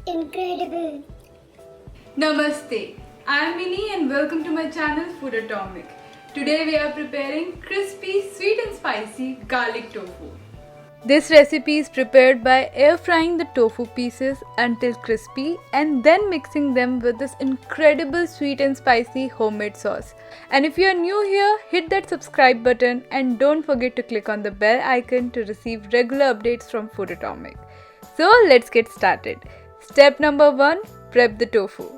incredible. Namaste, I am Mini and welcome to my channel Foodotomic. Today we are preparing crispy, sweet and spicy garlic tofu. This recipe is prepared by air frying the tofu pieces until crispy and then mixing them with this incredible sweet and spicy homemade sauce. And if you are new here, hit that subscribe button and don't forget to click on the bell icon to receive regular updates from Foodotomic. So let's get started. Step number 1, prep the tofu.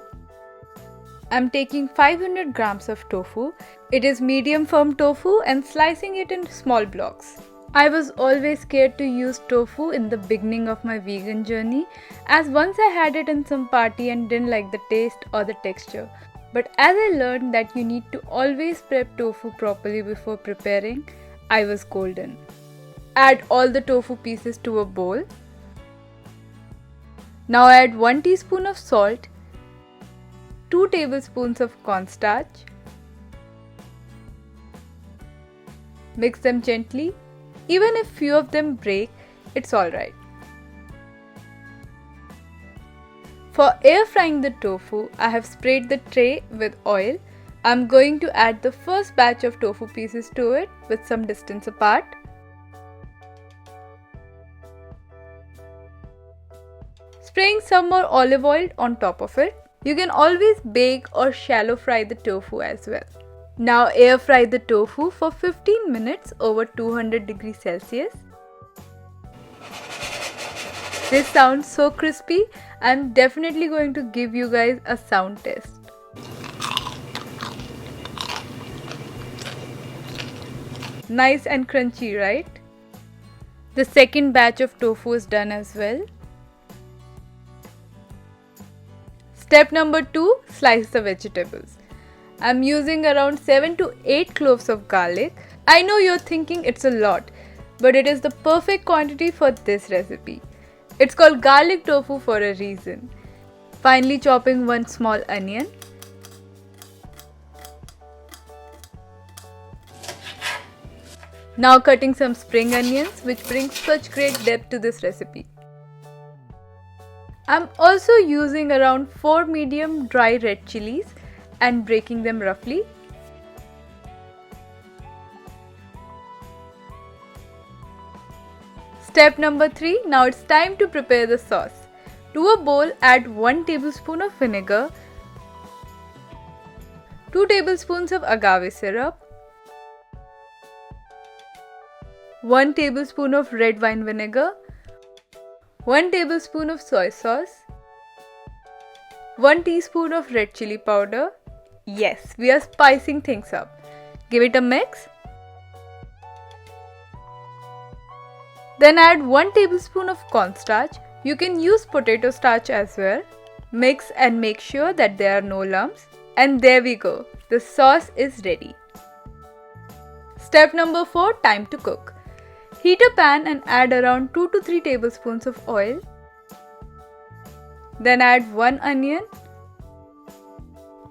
I'm taking 500 grams of tofu. It is medium firm tofu and slicing it in small blocks. I was always scared to use tofu in the beginning of my vegan journey, as once I had it in some party and didn't like the taste or the texture. But as I learned that you need to always prep tofu properly before preparing, I was golden. Add all the tofu pieces to a bowl. Now add 1 teaspoon of salt, 2 tablespoons of cornstarch. Mix them gently. Even if few of them break, it's alright. For air frying the tofu, I have sprayed the tray with oil. I'm going to add the first batch of tofu pieces to it with some distance apart. Spraying some more olive oil on top of it. You can always bake or shallow fry the tofu as well. Now air fry the tofu for 15 minutes over 200 degrees Celsius. This sounds so crispy. I'm definitely going to give you guys a sound test. Nice and crunchy, right? The second batch of tofu is done as well. Step number 2, slice the vegetables. I'm using around 7 to 8 cloves of garlic. I know you're thinking it's a lot, but it is the perfect quantity for this recipe. It's called garlic tofu for a reason. Finally chopping 1 small onion. Now cutting some spring onions, which brings such great depth to this recipe. I'm also using around 4 medium dry red chilies and breaking them roughly. Step number 3, now it's time to prepare the sauce. To a bowl, add 1 tablespoon of vinegar, 2 tablespoons of agave syrup, 1 tablespoon of red wine vinegar, 1 tablespoon of soy sauce, 1 teaspoon of red chili powder. Yes, we are spicing things up. Give it a mix. Then add 1 tablespoon of cornstarch. You can use potato starch as well. Mix and make sure that there are no lumps. And there we go. The sauce is ready. Step number 4, time to cook. Heat a pan and add around 2 to 3 tablespoons of oil. Then add 1 onion,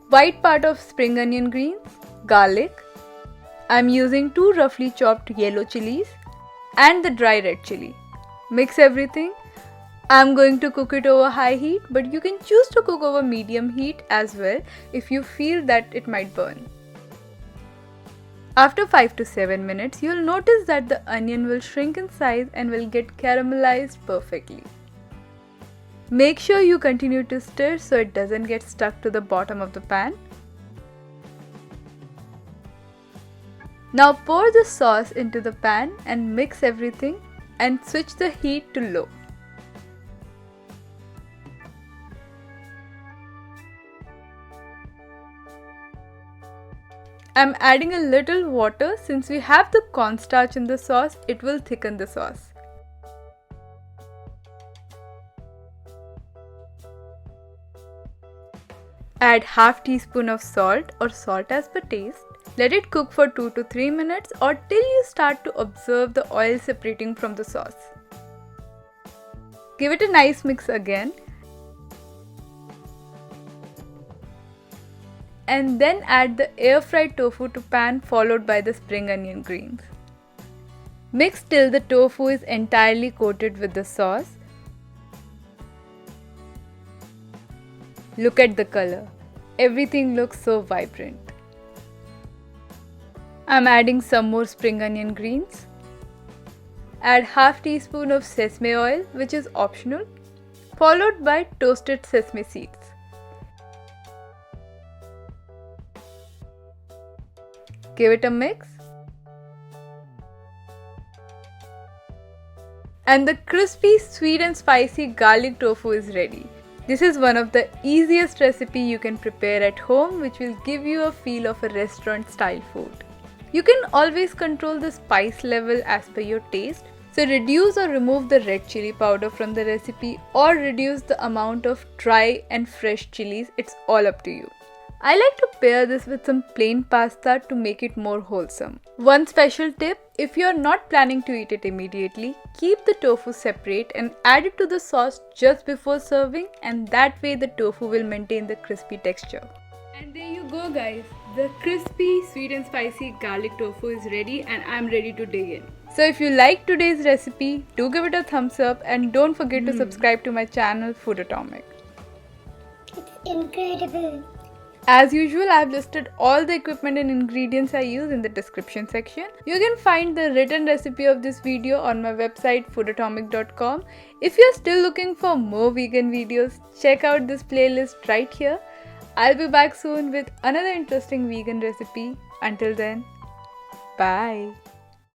white part of spring onion greens, garlic. I'm using 2 roughly chopped yellow chilies and the dry red chili. Mix everything. I'm going to cook it over high heat, but you can choose to cook over medium heat as well if you feel that it might burn. After 5 to 7 minutes, you'll notice that the onion will shrink in size and will get caramelized perfectly. Make sure you continue to stir so it doesn't get stuck to the bottom of the pan. Now pour the sauce into the pan and mix everything and switch the heat to low. I'm adding a little water. Since we have the cornstarch in the sauce, it will thicken the sauce. Add half teaspoon of salt or salt as per taste. Let it cook for 2 to 3 minutes or till you start to observe the oil separating from the sauce. Give it a nice mix again. And then add the air fried tofu to pan followed by the spring onion greens. Mix till the tofu is entirely coated with the sauce. Look at the color. Everything looks so vibrant. I'm adding some more spring onion greens. Add half teaspoon of sesame oil, which is optional, followed by toasted sesame seeds. Give it a mix. And the crispy, sweet and spicy garlic tofu is ready. This is one of the easiest recipe you can prepare at home, which will give you a feel of a restaurant style food. You can always control the spice level as per your taste. So reduce or remove the red chili powder from the recipe or reduce the amount of dry and fresh chilies. It's all up to you. I like to pair this with some plain pasta to make it more wholesome. One special tip, if you are not planning to eat it immediately, keep the tofu separate and add it to the sauce just before serving, and that way the tofu will maintain the crispy texture. And there you go guys, the crispy, sweet and spicy garlic tofu is ready and I'm ready to dig in. So if you liked today's recipe, do give it a thumbs up and don't forget to subscribe to my channel Foodotomic. It's incredible. As usual, I have listed all the equipment and ingredients I use in the description section. You can find the written recipe of this video on my website foodotomic.com. If you are still looking for more vegan videos, check out this playlist right here. I'll be back soon with another interesting vegan recipe. Until then, bye.